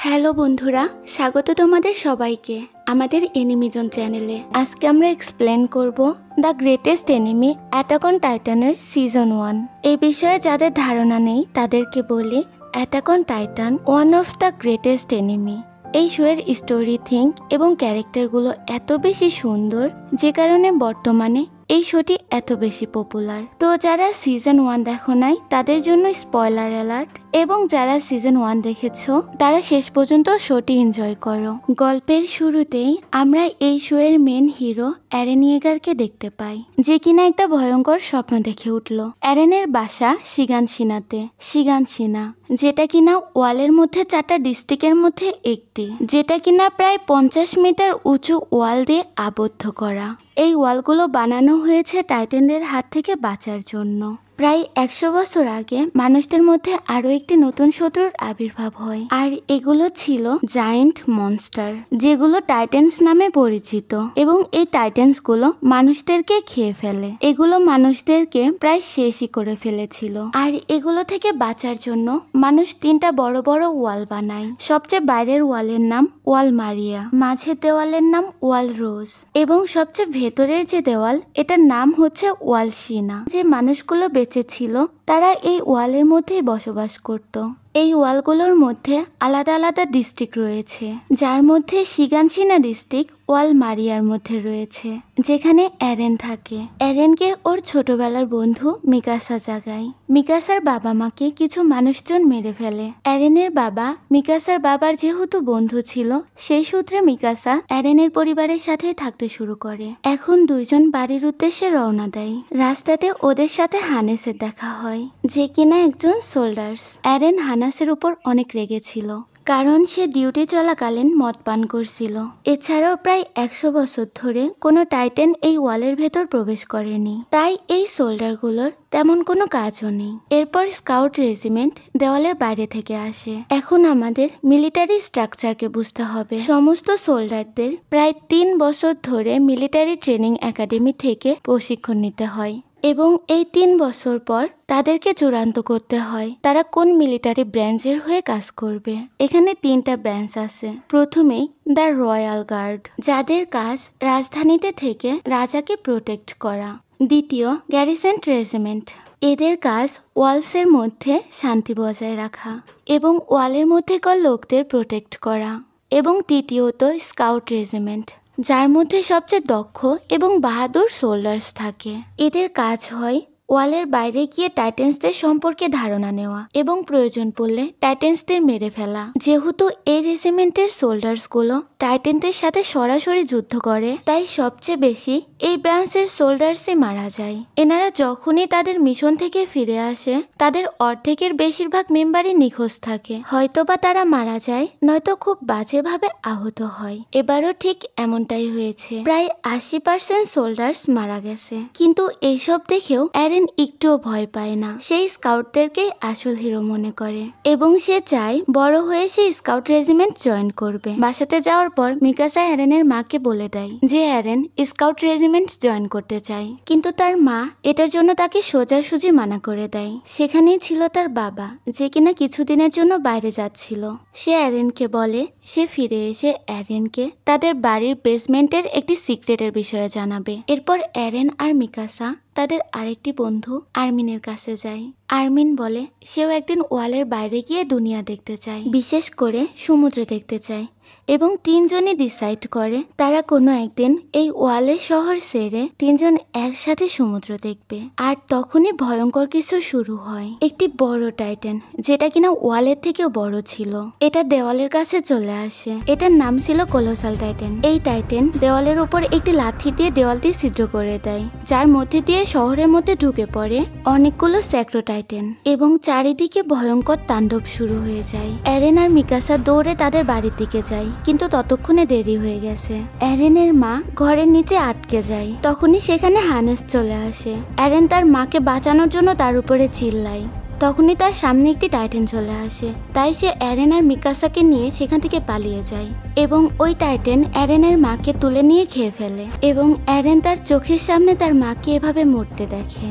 Hello বন্ধুরা, স্বাগত তোমাদের সবাইকে আমাদের এনিমিজন চ্যানেলে। আজকে আমরা এক্সপ্লেন করব the greatest anime attack on টাইটানের সিজন 1। এই বিষয়ে যাদের ধারণা নেই তাদেরকে বলি, attack on Titan one of the greatest anime. এই শোয়ের স্টোরি থিঙ্ক এবং ক্যারেক্টারগুলো এত বেশি সুন্দর যে কারণে বর্তমানে এই শোটি এত বেশি পপুলার। তো যারা সিজন 1 দেখো নাই তাদের জন্য স্পয়লার অ্যালার্ট, এবং যারা সিজন 1 দেখেছো তারা শেষ পর্যন্ত শোটি এনজয় করো। গল্পের শুরুতেই আমরা এই শোয়ের মেন হিরো অ্যারেন ইয়েগারকে দেখতে পাই, যে কিনা একটা ভয়ঙ্কর স্বপ্ন দেখে উঠল। অ্যারেনের বাসা শিগানশিনাতে, শিগানশিনা যেটা কিনা ওয়ালের মধ্যে 4টা ডিস্ট্রিক্টের মধ্যে একটি, যেটা কিনা প্রায় 50 মিটার উঁচু ওয়াল দিয়ে আবদ্ধ করা। এই ওয়ালগুলো বানানো হয়েছে টাইটানদের হাত থেকে বাঁচার জন্য। প্রায় 100 বছর আগে মানুষদের মধ্যে আরো একটি নতুন শত্রুর আবির্ভাব হয়, আর এগুলো ছিল জায়ান্ট মনস্টার, যেগুলো টাইটান্স নামে পরিচিত। এবং এই টাইটান্স গুলো মানুষদেরকে খেয়ে ফেলে। এগুলো মানুষদেরকে প্রায় শেষই করে ফেলেছিল। আর এগুলো থেকে বাঁচার জন্য মানুষ 3টা বড় বড় ওয়াল বানায়। সবচেয়ে বাইরের ওয়ালের নাম ওয়াল মারিয়া, মাঝের দেওয়ালের নাম ওয়াল রোজ, এবং সবচেয়ে ভেতরের যে দেওয়াল এটার নাম হচ্ছে ওয়াল শিনা। যে মানুষগুলো বেঁচে ছিল তারা এই ওয়ালের মধ্যেই বসবাস করত। এই ওয়ালগুলোর মধ্যে আলাদা আলাদা ডিস্ট্রিক্ট রয়েছে, যার মধ্যে শিগানশিনা ডিস্ট্রিক্ট ওয়াল মারিয়ার মধ্যে রয়েছে, যেখানে অ্যারেন থাকে। অ্যারেনকে ওর ছোটবেলার বন্ধু মিকাসা জাগায়। মিকাসার বাবা মাকে কিছু মানুষজন মেরে ফেলে। অ্যারেনের বাবা মিকাসার বাবার যেহেতু বন্ধু ছিল, সেই সূত্রে মিকাসা অ্যারেনের পরিবারের সাথে থাকতে শুরু করে। এখন দুইজন বাড়ির উদ্দেশ্যে রওনা দেয়। রাস্তাতে ওদের সাথে হানেসের দেখা হয়, যে কিনা একজন সোল্ডার্স। অ্যারেন হানাসের উপর অনেক রেগেছিল, কারণ সে ডিউটি চলাকালীন মদ পান করছিল। এছাড়াও প্রায় 100 বছর ধরে কোনো টাইটান এই ওয়ালের ভেতর প্রবেশ করেনি, তাই এই সোল্ডারগুলোর তেমন কোনো কাজও নেই। এরপর স্কাউট রেজিমেন্ট দেওয়ালের বাইরে থেকে আসে। এখন আমাদের মিলিটারি স্ট্রাকচারকে বুঝতে হবে। সমস্ত সোল্ডারদের প্রায় 3 বছর ধরে মিলিটারি ট্রেনিং একাডেমি থেকে প্রশিক্ষণ নিতে হয়, এবং এই 3 বছর পর তাদেরকে চূড়ান্ত করতে হয় তারা কোন মিলিটারি ব্রাঞ্চের হয়ে কাজ করবে। এখানে 3টা ব্রাঞ্চ আছে। প্রথমেই দ্য রয়্যাল গার্ড, যাদের কাজ রাজধানীতে থেকে রাজাকে প্রোটেক্ট করা। দ্বিতীয় গ্যারিসন রেজিমেন্ট, এদের কাজ ওয়ালসের মধ্যে শান্তি বজায় রাখা এবং ওয়ালের মধ্যেকার লোকদের প্রোটেক্ট করা। এবং তৃতীয়ত স্কাউট রেজিমেন্ট, যার মধ্যে সবচেয়ে দক্ষ এবং বাহাদুর সোল্ডার্স থাকে। এদের কাজ হয় ওয়ালের বাইরে গিয়ে টাইটান্সদের সম্পর্কে ধারণা নেওয়া এবং প্রয়োজন পড়লে টাইটান্সদের মেরে ফেলা। যেহেতু এই রেজিমেন্টের সোল্ডার্সগুলো টাইটানদের সাথে সরাসরি যুদ্ধ করে, তাই সবচেয়ে বেশি এই ব্রাঞ্চের সোল্ডার্সই মারা যায়। এনারা যখনই তাদের মিশন থেকে ফিরে আসে, তাদের অর্ধেকের বেশিরভাগ মেম্বারই নিখোঁজ থাকে। হয়তোবা তারা মারা যায়, নয়তো খুব বাজেভাবে আহত হয়। এবারও ঠিক এমনটাই হয়েছে। প্রায় 80% সোল্ডার্স মারা গেছে। কিন্তু এইসব দেখেও অ্যারেন একটুও ভয় পায় না। সেই স্কাউটদেরকেই আসল হিরো মনে করে, এবং সে চায় বড় হয়ে সে স্কাউট রেজিমেন্ট জয়েন করবে। বাসাতে যাওয়ার পর মিকাসা অ্যারেনের মাকে বলে দেয় যে অ্যারেন স্কাউট রেজিমেন্ট জয়েন করতে চায়, কিন্তু তার মা এটার জন্য তাকে সোজাসুজি মানা করে দেয়। সেখানেই ছিল তার বাবা, যে কিনা কিছুদিনের জন্য বাইরে যাচ্ছিল। সে অ্যারেনকে বলে সে ফিরে এসে অ্যারেনকে তাদের বাড়ির বেসমেন্টের একটি সিক্রেটের বিষয়ে জানাবে। এরপর অ্যারেন আর মিকাসা তাদের আরেকটি বন্ধু আর্মিনের কাছে যায়। আর্মিন বলে সেও একদিন ওয়ালের বাইরে গিয়ে দুনিয়া দেখতে চায়, বিশেষ করে সমুদ্র দেখতে চায়, এবং 3 জনই ডিসাইড করে তারা কোনো একদিন এই ওয়ালের শহর ছেড়ে 3 জন একসাথে সমুদ্র দেখবে। আর তখনই ভয়ঙ্কর কিছু শুরু হয়। একটি বড় টাইটান, যেটা কিনা ওয়ালের থেকেও বড় ছিল, এটা দেওয়ালের কাছে চলে আসে। এটার নাম ছিল কোলোসাল টাইটান। এই টাইটান দেওয়ালের উপর একটি লাঠি দিয়ে দেওয়ালটি ছিদ্র করে দেয়, যার মধ্যে দিয়ে শহরের মধ্যে ঢুকে পড়ে অনেকগুলো স্যাক্রো টাইটান, এবং চারিদিকে ভয়ঙ্কর তাণ্ডব শুরু হয়ে যায়। অ্যারেন আর মিকাসা দৌড়ে তাদের বাড়ির দিকে যায়, কিন্তু ততক্ষণে দেরি হয়ে গেছে। অ্যারেনের মা ঘরের নিচে আটকে যায়। তখনই সেখানে হানেস চলে আসে। অ্যারেন তার মাকে বাঁচানোর জন্য তার উপরে চিল্লায়। তখনই তার সামনে একটি টাইটান চলে আসে, তাই সে অ্যারেন আর মিকাসাকে নিয়ে সেখান থেকে পালিয়ে যায়, এবং ওই টাইটান অ্যারেনের মাকে তুলে নিয়ে খেয়ে ফেলে, এবং অ্যারেন তার চোখের সামনে তার মাকে এভাবে মরতে দেখে।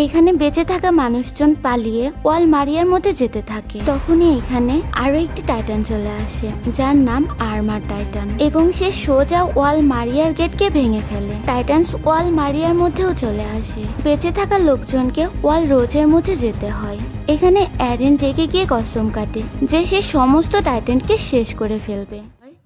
এখানে বেঁচে থাকা মানুষজন পালিয়ে ওয়াল মারিয়ার মধ্যে যেতে থাকে। তখনই এখানে আরো একটি টাইটান চলে আসে যার নাম আর্মার টাইটান, এবং সে সোজা ওয়াল মারিয়ার গেটকে ভেঙে ফেলে। টাইটান্স ওয়াল মারিয়ার মধ্যেও চলে আসে। বেঁচে থাকা লোকজনকে ওয়াল রোজের মধ্যে যেতে হয়। এখানে অ্যারেন রেগে গিয়ে কসম কাটে যে সে সমস্ত টাইটানকে শেষ করে ফেলবে।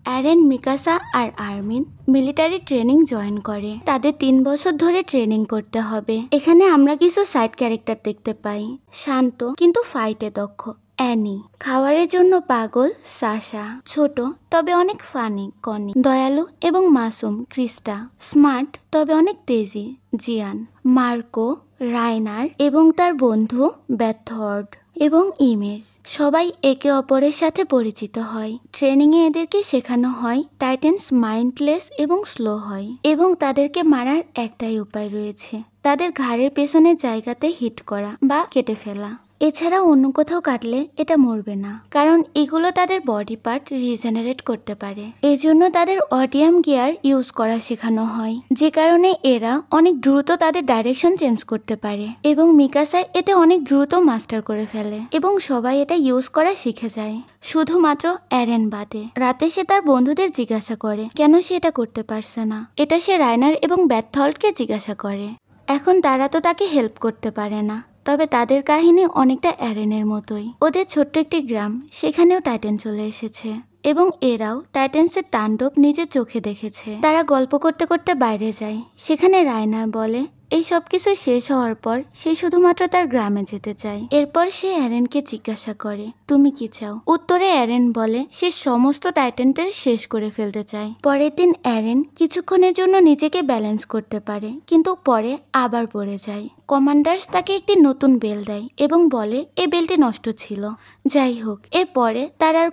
অ্যারেন, মিকাসা আর আর্মিন মিলিটারি ট্রেনিং জয়েন করে। তাদের 3 বছর ধরে ট্রেনিং করতে হবে। এখানে আমরা কিছু সাইড ক্যারেক্টার দেখতে পাই। শান্ত কিন্তু ফাইটে দক্ষ অ্যানি, খাবারের জন্য পাগল সাশা, ছোট তবে অনেক ফানি কনি, দয়ালু এবং মাসুম ক্রিস্টা, স্মার্ট তবে অনেক তেজি জিয়ান, মার্কো, রাইনার এবং তার বন্ধু ব্যাথর্ড এবং ইমের। সবাই একে অপরের সাথে পরিচিত হয়। ট্রেনিংয়ে এদেরকে শেখানো হয় টাইটান্স মাইন্ডলেস এবং স্লো হয়, এবং তাদেরকে মারার একটাই উপায় রয়েছে, তাদের ঘাড়ের পেছনের জায়গাতে হিট করা বা কেটে ফেলা। এছাড়া অন্য কোথাও কাটলে এটা মরবে না, কারণ এগুলো তাদের বডি পার্ট রিজেনারেট করতে পারে। এজন্য তাদের অডিয়াম গিয়ার ইউজ করা শেখানো হয়, যে কারণে এরা অনেক দ্রুত তাদের ডাইরেকশন চেঞ্জ করতে পারে, এবং মিকাসা এতে অনেক দ্রুত মাস্টার করে ফেলে এবং সবাই এটা ইউজ করা শিখে যায়, শুধুমাত্র অ্যারেন বাদে। রাতে সে তার বন্ধুদের জিজ্ঞাসা করে কেন সে এটা করতে পারছে না। এটা সে রাইনার এবং ব্যাথল্টকে জিজ্ঞাসা করে। এখন তারা তো তাকে হেল্প করতে পারে না, তবে তাদের কাহিনী অনেকটা অ্যারেনের মতোই। ওদের ছোট্ট একটি গ্রাম, সেখানেও টাইটান চলে এসেছে এবং এরাও টাইটান্সের তাণ্ডব নিজের চোখে দেখেছে। তারা গল্প করতে করতে বাইরে যায়। সেখানে রাইনার বলে এই সব কিছু শেষ হওয়ার পর সে শুধুমাত্র তার গ্রামে যেতে চায়। এরপর সে অ্যারেনকে জিজ্ঞাসা করে তুমি কি চাও। উত্তরে অ্যারেন বলে সে সমস্ত টাইটানদের শেষ করে ফেলতে চায়। পরের দিন অ্যারেন কিছুক্ষণের জন্য নিজেকে ব্যালেন্স করতে পারে, কিন্তু পরে আবার পড়ে যায়। কমান্ডার্স তাকে একটি নতুন বেল দেয় এবং বলে এই বেলটি নষ্ট ছিল। যাই হোক, এরপরে তার আর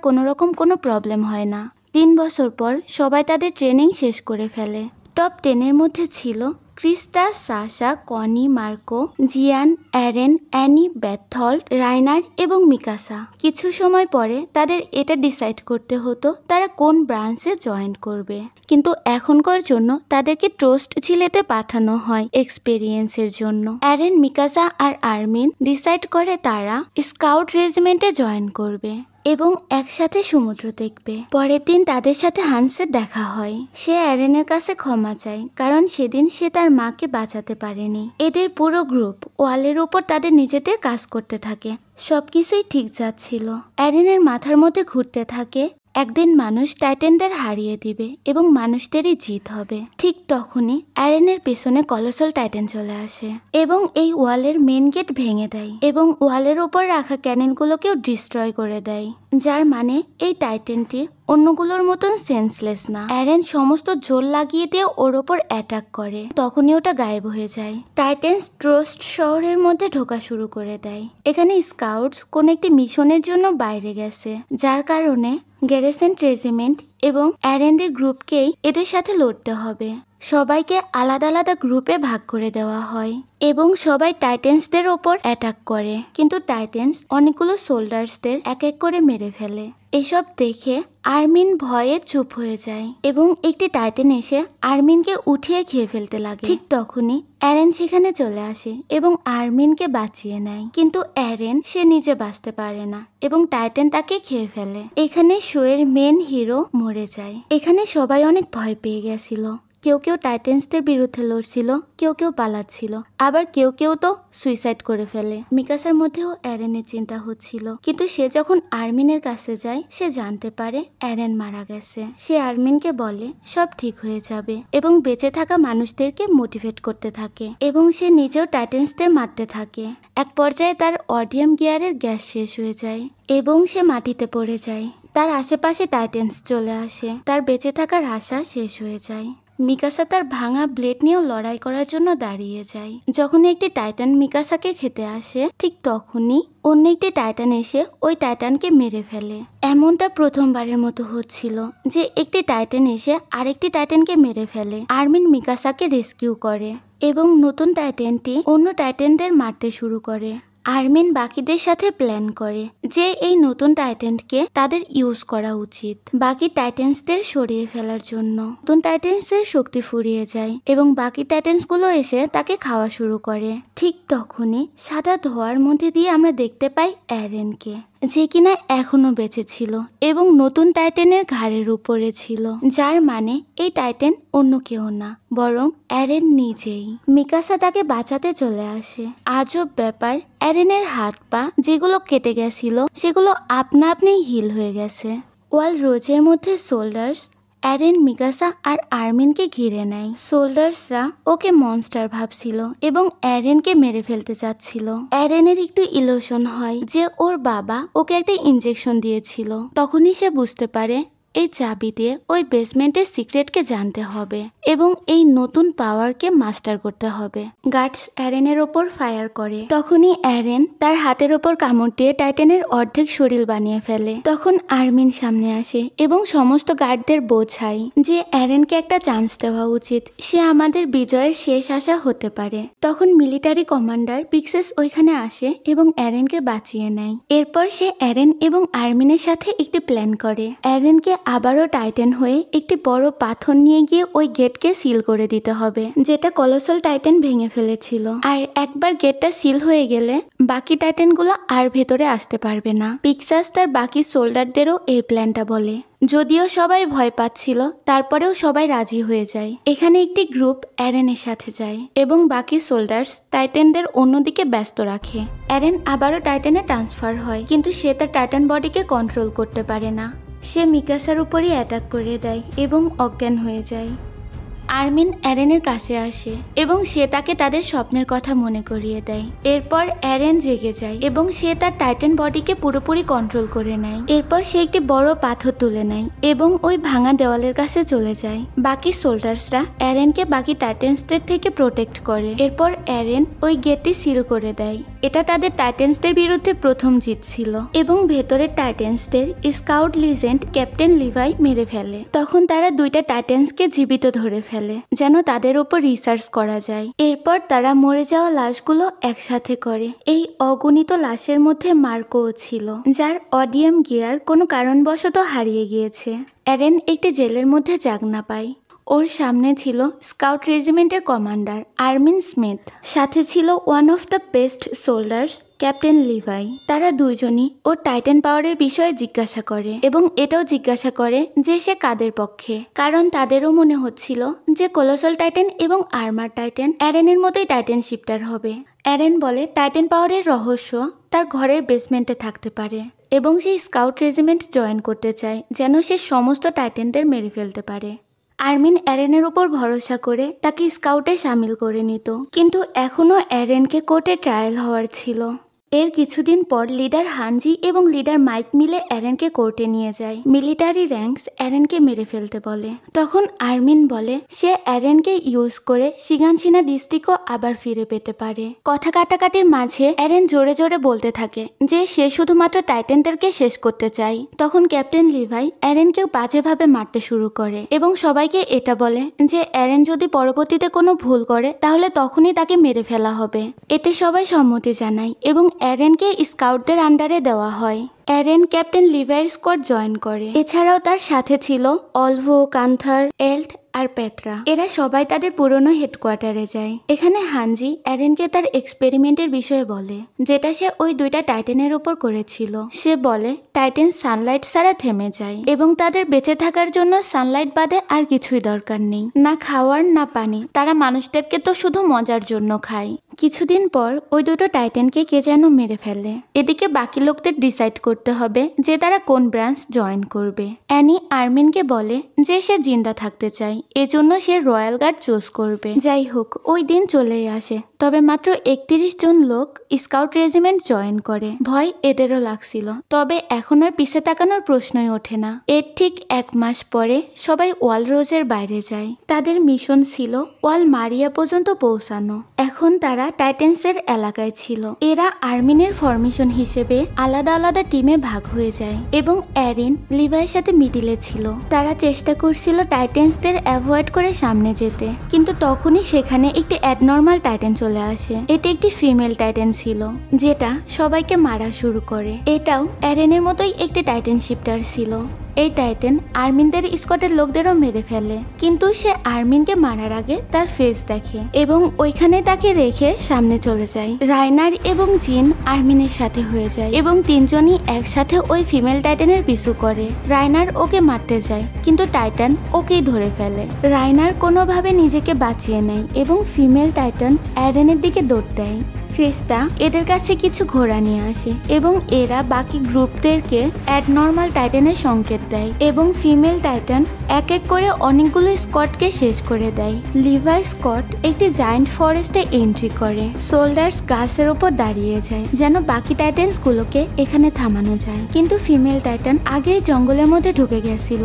কোনো প্রবলেম হয় না। 3 বছর পর সবাই তাদের ট্রেনিং শেষ করে ফেলে। টপ 10-এর মধ্যে ছিল ক্রিস্টা, সাশা, কনি, মার্কো, জিয়ান, অ্যারেন, অ্যানি, ব্যাথল্ট, রাইনার এবং মিকাসা। কিছু সময় পরে তাদের এটা ডিসাইড করতে হতো তারা কোন ব্রাঞ্চে জয়েন করবে, কিন্তু এখনকার জন্য তাদেরকে ট্রোস্ট ঝিলেতে পাঠানো হয় এক্সপেরিয়েন্সের জন্য। অ্যারেন, মিকাসা আর আর্মিন ডিসাইড করে তারা স্কাউট রেজিমেন্টে জয়েন করবে এবং একসাথে সমুদ্র দেখবে। পরের দিন তাদের সাথে হান্সের দেখা হয়। সে অ্যারেনের কাছে ক্ষমা চায়, কারণ সেদিন সে তার মাকে বাঁচাতে পারেনি। এদের পুরো গ্রুপ ওয়ালের উপর তাদের নিজেদের কাজ করতে থাকে। সবকিছুই ঠিক যাচ্ছিল। অ্যারেনের মাথার মধ্যে ঘুরতে থাকে একদিন মানুষ টাইটানদের হারিয়ে দিবে এবং মানুষদেরই জিত হবে। ঠিক তখনই অ্যারেনের পেছনে কলোসাল টাইটান চলে আসে এবং এই ওয়ালের মেন গেট ভেঙে দেয় এবং ওয়ালের উপর রাখা ক্যানেনগুলোকেও ডিস্ট্রয় করে দেয়, যার মানে এই টাইটানটি অন্যগুলোর মতন সেন্সলেস না। অ্যারেন সমস্ত জোর লাগিয়ে দিয়ে ওর ওপর অ্যাটাক করে, তখনই ওটা গায়েব হয়ে যায়। টাইটান্স ট্রোস্ট শহরের মধ্যে ঢোকা শুরু করে দেয়। এখানে স্কাউটস কোন একটি মিশনের জন্য বাইরে গেছে, যার কারণে গ্যারেসেন্ট রেজিমেন্ট এবং অ্যারেনদের গ্রুপকেই এদের সাথে লড়তে হবে। সবাইকে আলাদা আলাদা গ্রুপে ভাগ করে দেওয়া হয় এবং সবাই টাইটান্সদের ওপর অ্যাটাক করে, কিন্তু টাইটান্স অনেকগুলো সোল্ডার্সদের এক এক করে মেরে ফেলে। এসব দেখে আর্মিন ভয়ে চুপ হয়ে যায় এবং একটি টাইটান এসে আর্মিনকে উঠিয়ে খেয়ে ফেলতে লাগে। ঠিক তখনই অ্যারেন সেখানে চলে আসে এবং আর্মিনকে বাঁচিয়ে নেয়, কিন্তু অ্যারেন সে নিজে বাঁচতে পারে না এবং টাইটান তাকে খেয়ে ফেলে। এখানে শোয়ের মেন হিরো মরে যায়। এখানে সবাই অনেক ভয় পেয়ে গেছিল। কেউ কেউ টাইটান্সদের বিরুদ্ধে লড়ছিল, কেউ কেউ পালাচ্ছিল, আবার কেউ কেউ তো সুইসাইড করে ফেলে। মিকাসার মধ্যেও অ্যারেনের চিন্তা হচ্ছিল, কিন্তু সে যখন আর্মিনের কাছে যায় সে জানতে পারে অ্যারেন মারা গেছে। সে আর্মিনকে বলে সব ঠিক হয়ে যাবে এবং বেঁচে থাকা মানুষদেরকে মোটিভেট করতে থাকে এবং সে নিজেও টাইটান্সদের মারতে থাকে। এক পর্যায়ে তার অডিয়াম গিয়ারের গ্যাস শেষ হয়ে যায় এবং সে মাটিতে পড়ে যায়। তার আশেপাশে টাইটান্স চলে আসে, তার বেঁচে থাকার আশা শেষ হয়ে যায়। মিকাসা তার ভাঙা ব্লেড নিয়েও লড়াই করার জন্য দাঁড়িয়ে যায়। যখন একটি টাইটান মিকাসাকে খেতে আসে, ঠিক তখনই অন্য একটি টাইটান এসে ওই টাইটানকে মেরে ফেলে। এমনটা প্রথমবারের মতো হচ্ছিল যে একটি টাইটান এসে আরেকটি টাইটানকে মেরে ফেলে। আর্মিন মিকাসাকে রেস্কিউ করে এবং নতুন টাইটানটি অন্য টাইটানদের মারতে শুরু করে। আর্মিন বাকিদের সাথে প্ল্যান করে যে এই নতুন টাইটানকে তাদের ইউজ করা উচিত বাকি টাইটান্সদের সরিয়ে ফেলার জন্য। নতুন টাইটান্সের শক্তি ফুরিয়ে যায় এবং বাকি টাইটান্সগুলো এসে তাকে খাওয়া শুরু করে। ঠিক তখনই সাদা ধোঁয়ার মধ্যে দিয়ে আমরা দেখতে পাই অ্যারেনকে, যে কিনা এখনো বেঁচে ছিল এবং নতুন টাইটেনের ঘাড়ের উপরে ছিল, যার মানে এই টাইটেন অন্য কেউ না বরং অ্যারেন নিজেই। মিকাসা তাকে বাঁচাতে চলে আসে। আজব ব্যাপার, অ্যারেনের হাত পা যেগুলো কেটে গেছিল সেগুলো আপনা আপনি হিল হয়ে গেছে। ওয়াল রোজের মধ্যে সোল্ডার্স অ্যারেন, মিকাসা আর আর্মিনকে ঘিরে নেয়। সোল্ডার্সরা ওকে মনস্টার ভাবছিল এবং অ্যারেনকে মেরে ফেলতে চাচ্ছিল। অ্যারেনের একটু ইলুশন হয় যে ওর বাবা ওকে একটা ইনজেকশন দিয়েছিল। তখনই সে বুঝতে পারে এই চাবি দিয়ে ওই বেসমেন্টের সিক্রেটকে জানতে হবে এবং এই নতুন পাওয়ারকে মাস্টার করতে হবে। গার্ডস অ্যারেনের ওপর ফায়ার করে। তখনই অ্যারেন তার হাতের ওপর কামড় দিয়ে টাইটানের অর্ধেক শরীর বানিয়ে ফেলে। তখন আর্মিন সামনে আসে এবং সমস্ত গার্ডদের বোঝায় যে অ্যারেনকে একটা চান্স দেওয়া উচিত, সে আমাদের বিজয়ের শেষ আশা হতে পারে। তখন মিলিটারি কমান্ডার পিক্সেস ওইখানে আসে এবং অ্যারেনকে বাঁচিয়ে নেয়। এরপর সে অ্যারেন এবং আর্মিনের সাথে একটি প্ল্যান করে। অ্যারেনকে আবারও টাইটেন হয়ে একটি বড় পাথর নিয়ে গিয়ে ওই গেটকে সিল করে দিতে হবে, যেটা কলোসাল টাইটেন ভেঙে ফেলেছিল। আর একবার গেটটা সিল হয়ে গেলে বাকি টাইটেনগুলো আর ভেতরে আসতে পারবে না। পিক্সাস তার বাকি সোল্ডারদেরও এই প্ল্যানটা বলে। যদিও সবাই ভয় পাচ্ছিল, তারপরেও সবাই রাজি হয়ে যায়। এখানে একটি গ্রুপ অ্যারেনের সাথে যায় এবং বাকি সোল্ডার্স টাইটেনদের অন্যদিকে ব্যস্ত রাখে। অ্যারেন আবারও টাইটেনে ট্রান্সফার হয়, কিন্তু সে তার টাইটান বডিকে কন্ট্রোল করতে পারে না। সে মিকাসার উপরই অ্যাটাক করে দেয় এবং অজ্ঞান হয়ে যায়। আর্মিন অ্যারেনের কাছে আসে এবং সে তাকে তাদের স্বপ্নের কথা মনে করিয়ে দেয়। এরপর অ্যারেন জেগে যায় এবং সে তার টাইটান বডিকে পুরোপুরি কন্ট্রোল করে নেয়। এরপর সে একটি বড় পাথর তুলে নেয় এবং ওই ভাঙা দেওয়ালের কাছে চলে যায়। বাকি সোল্ডার্সরা অ্যারেনকে বাকি টাইটেন্সদের থেকে প্রোটেক্ট করে। এরপর অ্যারেন ওই গেটটি সিল করে দেয়। এটা তাদের টাইটেন্সদের বিরুদ্ধে প্রথম জিত ছিল এবং ভেতরের টাইটেন্সদের স্কাউট লিজেন্ড ক্যাপ্টেন লিভাই মেরে ফেলে। তখন তারা দুইটা টাইটেন্সকে জীবিত ধরে ফেলে যেন তাদের উপর রিসার্চ করা যায়। এরপর তারা মরে যাওয়া লাশগুলো একসাথে করে। এই অগণিত লাশের মধ্যে মার্কোও ছিল, যার অডিয়াম গিয়ার কোনো কারণবশত হারিয়ে গিয়েছে। অ্যারেন একটি জেলের মধ্যে জাগনা পায়। ওর সামনে ছিল স্কাউট রেজিমেন্টের কমান্ডার আর্মিন স্মিথ, সাথে ছিল one of the best soldiers captain লিভাই। তারা দুইজনই ওর টাইটান পাওয়ারের বিষয়ে জিজ্ঞাসা করে এবং এটাও জিজ্ঞাসা করে যে সে কাদের পক্ষে, কারণ তাদেরও মনে হচ্ছিল যে কোলোসাল টাইটান এবং আর্মার টাইটান অ্যারেনের মতোই টাইটান শিফটার হবে। অ্যারেন বলে টাইটান পাওয়ারের রহস্য তার ঘরের বেসমেন্টে থাকতে পারে এবং সেই স্কাউট রেজিমেন্ট জয়েন করতে চায় যেন সে সমস্ত টাইটানদের মেরে ফেলতে পারে। আর্মিন অ্যারেনের উপর ভরসা করে তাকে স্কাউটে সামিল করে নিত, কিন্তু এখনও অ্যারেনকে কোর্টে ট্রায়াল হওয়ার ছিল। এর কিছুদিন পর লিডার হানজি এবং লিডার মাইক মিলে অ্যারেনকে কোর্টে নিয়ে যায়। মিলিটারি র্যাঙ্কস অ্যারেনকে মেরে ফেলতে বলে। তখন আর্মিন বলে সে অ্যারেনকে ইউজ করে শিগানশিনা ডিস্ট্রিক্টও আবার ফিরে পেতে পারে। কথা কাটাকাটির মাঝে অ্যারেন জোরে জোরে বলতে থাকে যে সে শুধুমাত্র টাইটেনদেরকে শেষ করতে চায়। তখন ক্যাপ্টেন লিভাই অ্যারেনকেও বাজেভাবে মারতে শুরু করে এবং সবাইকে এটা বলে যে অ্যারেন যদি পরবর্তীতে কোনো ভুল করে তাহলে তখনই তাকে মেরে ফেলা হবে। এতে সবাই সম্মতি জানায় এবং অ্যারেনকে স্কাউটদের আন্ডারে দেওয়া হয়। অ্যারেন ক্যাপ্টেন লিভাইয়ের স্কোয়াড জয়েন করে। এছাড়াও তার সাথে ছিল অলভো, কান্থার, এল্ট আর পেট্রা। এরা সবাই তাদের পুরনো হেডকোয়ার্টারে যায়। এখানে হানজি অ্যারেনকে তার এক্সপেরিমেন্টের বিষয়ে বলে, যেটা সে ওই দুইটা টাইটেনের উপর করেছিল। সে বলে টাইটেন সানলাইট ছাড়া থেমে যায় এবং তাদের বেঁচে থাকার জন্য সানলাইট বাদে আর কিছুই দরকার নেই, না খাওয়ার না পানি। তারা মানুষদেরকে তো শুধু মজার জন্য খায়। কিছুদিন পর ওই দুটো টাইটেনকে কে যেন মেরে ফেলে। এদিকে বাকি লোকদের ডিসাইড করতে হবে যে তারা কোন ব্রাঞ্চ জয়েন করবে। অ্যানি আর্মিনকে বলে যে সে জিন্দা থাকতে চায়, এজন্য সে রয়্যাল গার্ড চুজ করবে। যাই হোক, ওই দিন চলেই আসে, তবে মাত্র 31 জন লোক স্কাউট রেজিমেন্ট জয়েন করে। ভয় এদেরও লাগছিল, তবে এখন আর পিছে তাকানোর প্রশ্নই ওঠে না। এর ঠিক 1 মাস পরে সবাই ওয়াল রোজের বাইরে যায়। তাদের মিশন ছিল ওয়াল মারিয়া পর্যন্ত পৌঁছানো। এখন তারা টাইটেন্সের এলাকায় ছিল। এরা আর্মিনের ফরমেশন হিসেবে আলাদা আলাদা টিমে ভাগ হয়ে যায় এবং অ্যারিন লিভাইয়ের সাথে মিডিলে ছিল। তারা চেষ্টা করছিল টাইটেন্সদের অ্যাভয়েড করে সামনে যেতে, কিন্তু তখনই সেখানে একটি অ্যাবনর্মাল টাইটেন চলে আসে। এটি একটি ফিমেল টাইটেন ছিল যেটা সবাইকে মারা শুরু করে। এটাও অ্যারেনের মতো মতোই একটি টাইটান শিফটার ছিল। এই টাইটান আর্মিনদের স্কটের লোকদেরও মেরে ফেলে, কিন্তু সে আর্মিনকে মারার আগে তার ফেস দেখে এবং ওইখানে তাকে রেখে সামনে চলে যায়। রাইনার এবং জিন আর্মিনের সাথে হয়ে যায় এবং তিনজনই একসাথে ওই ফিমেল টাইটানের পিছু করে। রাইনার ওকে মারতে যায়, কিন্তু টাইটান ওকেই ধরে ফেলে। রাইনার কোনোভাবে নিজেকে বাঁচিয়ে নেয় এবং ফিমেল টাইটান অ্যারেনের দিকে দৌড় দেয়। ক্রিস্টা এদের কাছে কিছু ঘোড়া নিয়ে আসে এবং এরা বাকি গ্রুপদেরকে অ্যাডনর্মাল টাইটানের সংকেত দেয় এবং ফিমেল টাইটান এক এক করে অনেকগুলো স্কটকে শেষ করে দেয়। লিভাই স্কট একটি জায়ান্ট ফরেস্টে এন্ট্রি করে। সোল্ডার্স গাছের ওপর দাঁড়িয়ে যায় যেন বাকি টাইটান্সগুলোকে এখানে থামানো যায়, কিন্তু ফিমেল টাইটান আগেই জঙ্গলের মধ্যে ঢুকে গেছিল।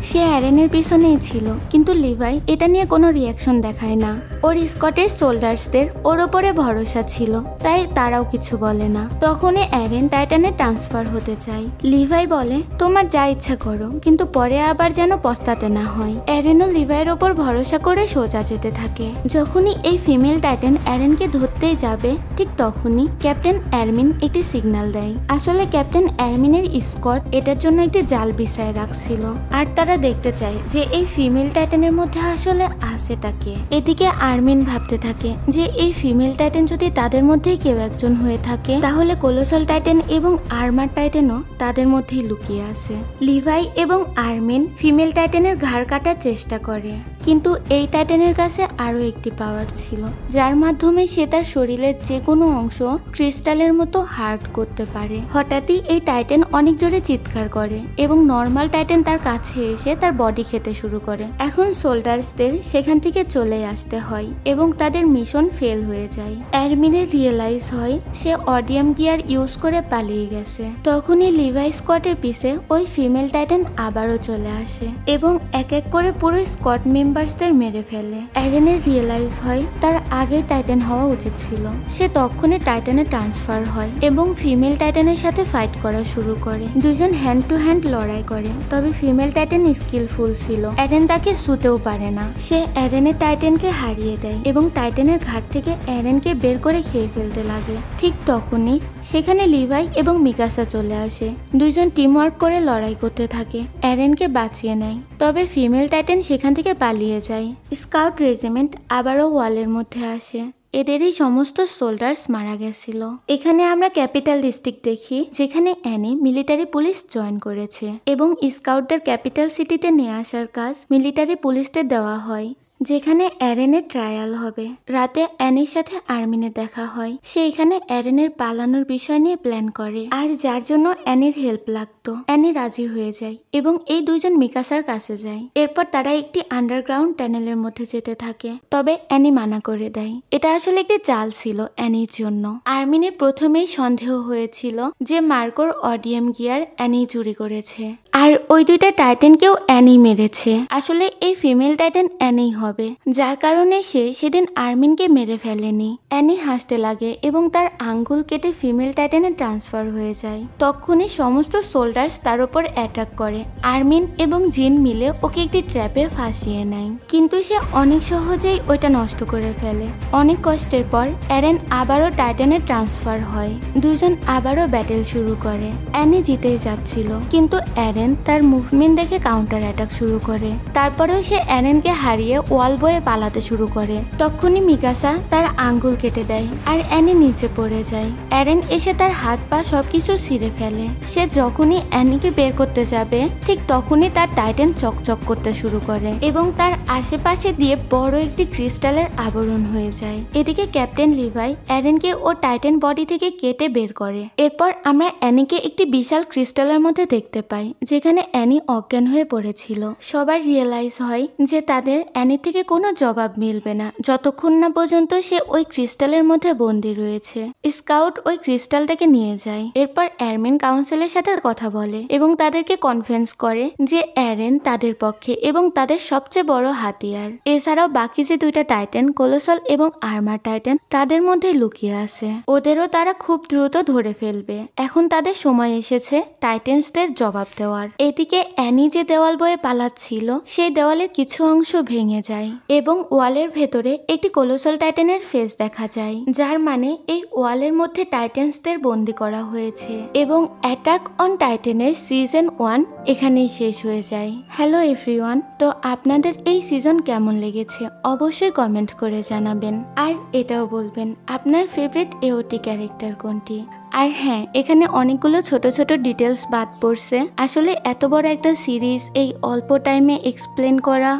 সে অ্যারেনের পিছনেই ছিল, কিন্তু লিভাই এটা নিয়ে কোনো রিয়াকশন দেখায় না। ওর স্কটের সোল্ডার্সদের ওর ওপরে ভরসা ছিল, তাই তারাও কিছু বলে না। তখনই অ্যারেন টাইটানে ট্রান্সফার হতে চায়। লিভাই বলে, তোমার যা ইচ্ছা করো, কিন্তু পরে আবার যেন পস্তাতে না হয়। অ্যারেনও লিভাইয়ের ওপর ভরসা করে সোজা যেতে থাকে। যখনই এই ফিমেল টাইটান অ্যারেনকে ধরতেই যাবে, ঠিক তখনই ক্যাপ্টেন অ্যারমিন একটি সিগন্যাল দেয়। আসলে ক্যাপ্টেন অ্যারমিনের স্কট এটার জন্য একটি জাল বিছায় রাখছিল, আর তারা দেখতে চায় যে এই ফিমেল টাইটানের মধ্যে আসলে আছেটা কে। এদিকে আর্মিন ভাবতে থাকে যে এই ফিমেল টাইটান যদি তাদের মধ্যেই কেউ একজন হয়ে থাকে, তাহলে কোলোসাল টাইটান এবং আর্মার টাইটানও তাদের মধ্যেই লুকিয়ে আছে। লিভাই এবং আর্মিন ফিমেল টাইটানের ঘাড় কাটার চেষ্টা করে, কিন্তু এই টাইটানের কাছে আরো একটি পাওয়ার ছিল, যার মাধ্যমে সে তার শরীরের যে কোনো অংশ ক্রিস্টালের মতো হার্ড করতে পারে। হঠাৎই এই টাইটান অনেক জোরে চিৎকার করে এবং নর্মাল টাইটান তার কাছে এসে তার বডি খেতে শুরু করে। এখন সোল্ডার্সদের সেখান থেকে চলে আসতে হয় এবং তাদের মিশন ফেল হয়ে যায়। অ্যারমিনের রিয়েলাইজ হয় সে অডিয়াম গিয়ার ইউজ করে পালিয়ে গেছে। তখনই লিভাই স্কোয়াডের পিছে ওই ফিমেল টাইটান আবারও চলে আসে এবং এক এক করে পুরো স্কোয়াড মেম্বার্সদের মেরে ফেলে। অ্যারেনের রিয়েলাইজ হয় তার আগে টাইটান হওয়া উচিত ছিল। সে তখনই টাইটানে ট্রান্সফার হয় এবং ফিমেল টাইটানের সাথে ফাইট করা শুরু করে। দুজন হ্যান্ড টু হ্যান্ড লড়াই করে, তবে ফিমেল টাইটান স্কিলফুল ছিল। অ্যারেন তাকে ছুঁতেও পারে না। সে অ্যারেনের টাইটানকে হারিয়ে দেয় এবং টাইটানের ঘাট থেকে অ্যারেনকে বের করে খেয়ে ফেলতে লাগে। ঠিক তখনই সেখানে লিভাই এবং মিকাসা চলে আসে। দুইজন টিম ওয়ার্ক করে লড়াই করতে থাকে, অ্যারেনকে বাঁচিয়ে নেয়, তবে ফিমেল টাইটান সেখান থেকে পালিয়ে যায়। স্কাউট রেজিমেন্ট আবারও ওয়ালের মধ্যে আসে। এদেরই সমস্ত সোল্ডার্স মারা গেছিল। এখানে আমরা ক্যাপিটাল ডিস্ট্রিক্ট দেখি, যেখানে অ্যানি মিলিটারি পুলিশ জয়েন করেছে এবং স্কাউটদের ক্যাপিটাল সিটিতে নিয়ে আসার কাজ মিলিটারি পুলিশদের দেওয়া হয়, যেখানে অ্যারেনের ট্রায়াল হবে। রাতে অ্যানির সাথে আর্মিনের দেখা হয়। সে এখানে অ্যারেনের পালানোর বিষয় নিয়ে প্ল্যান করে, আর যার জন্য অ্যানির হেল্প লাগতো। অ্যানি রাজি হয়ে যায় এবং এই দুইজন মিকাসার কাছে যায়। এরপর তারা একটি আন্ডারগ্রাউন্ড টানেলের মধ্যে যেতে থাকে, তবে অ্যানি মানা করে দেয়। এটা আসলে একটি চাল ছিল অ্যানির জন্য। আর্মিনের প্রথমেই সন্দেহ হয়েছিল যে মার্কোর অডিয়াম গিয়ার অ্যানি চুরি করেছে, আর ওই দুইটা টাইটানকেও অ্যানি মেরেছে। আসলে এই ফিমেল টাইটান অ্যানি হবে, যার কারণে সে সেদিন আর্মিনকে মেরে ফেলেনি। অ্যানি হাসতে লাগে এবং তার আঙ্গুল কেটে ফিমেল টাইটানে ট্রান্সফার হয়ে যায়। তখনই সমস্ত সোল্ডার্স তার উপর অ্যাটাক করে। আর্মিন এবং জিন মিলে ওকে একটি ট্র্যাপে ফাঁসিয়ে নেয়, কিন্তু সে অনেক সহজেই ওইটা নষ্ট করে ফেলে। অনেক কষ্টের পর অ্যারেন আবারও টাইটানে ট্রান্সফার হয়। দুজন আবারও ব্যাটেল শুরু করে। অ্যানি জিতেই যাচ্ছিল, কিন্তু অ্যারেন তার মুভমেন্ট দেখে কাউন্টার অ্যাটাক শুরু করে। তারপরেও সে অ্যারেনকে হারিয়ে ওয়াল বয়ে পালাতে শুরু করে। তখনই মিকাসা তার আঙ্গুল কেটে দেয় আর অ্যানি নিচে পড়ে যায়। অ্যারেন এসে তার হাত পা সবকিছু ছিঁড়ে ফেলে। সে যখনই অ্যানিকে বের করতে যাবে, ঠিক তখনই তার টাইটান চকচক করতে শুরু করে এবং তার আশেপাশে দিয়ে বড় একটি ক্রিস্টালের আবরণ হয়ে যায়। এদিকে ক্যাপ্টেন লিভাই অ্যারেনকে ও টাইটান বডি থেকে কেটে বের করে। এরপর আমরা অ্যানিকে একটি বিশাল ক্রিস্টালের মধ্যে দেখতে পাই, যেখানে অ্যানি অজ্ঞান হয়ে পড়েছিল। সবার রিয়েলাইজ হয় যে তাদের অ্যানি থেকে কোনো জবাব মিলবে না যতক্ষণ না পর্যন্ত সে ওই ক্রিস্টালের মধ্যে বন্দী রয়েছে। স্কাউট ওই ক্রিস্টালটাকে নিয়ে যায়। এরপর অ্যারমিন কাউন্সিলের সাথে কথা বলে এবং তাদেরকে কনফারেন্স করে যে অ্যারেন তাদের পক্ষে এবং তাদের সবচেয়ে বড় হাতিয়ার। এছাড়াও বাকি যে দুইটা টাইটান, কোলোসল এবং আর্মার টাইটান, তাদের মধ্যে লুকিয়ে আছে। ওদেরও তারা খুব দ্রুত ধরে ফেলবে। এখন তাদের সময় এসেছে টাইটান্সদের জবাব দেওয়ার। এদিকে অ্যানি যে দেওয়াল বয়ে পালাচ্ছিল, সেই দেওয়ালের কিছু অংশ ভেঙে যায় যায় এবং ওয়ালের ভেতরে একটি কোলোসাল টাইটানের ফেস দেখা যায়, যার মানে এই ওয়ালের মধ্যে টাইটান্সদের বন্দি করা হয়েছে এবং অ্যাটাক অন টাইটানের সিজন 1 এখানেই শেষ হয়ে যায়। হ্যালো এভরিওয়ান, তো আপনাদের এই সিজন কেমন লেগেছে অবশ্যই কমেন্ট করে জানাবেন, আর এটাও বলবেন আপনার ফেভারিট এওটি ক্যারেক্টার কোনটি। আর হ্যাঁ, এখানে অনেকগুলো ছোট ছোট ডিটেলস বাদ পড়ছে। আসলে এত বড় একটা সিরিজ এই অল্প টাইমে এক্সপ্লেন করা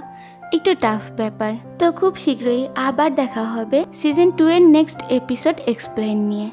একটু টাফ ব্যাপার। তো খুব শীঘ্রই আবার দেখা হবে সিজন 2 এর নেক্সট এপিসোড এক্সপ্লেন নিয়ে।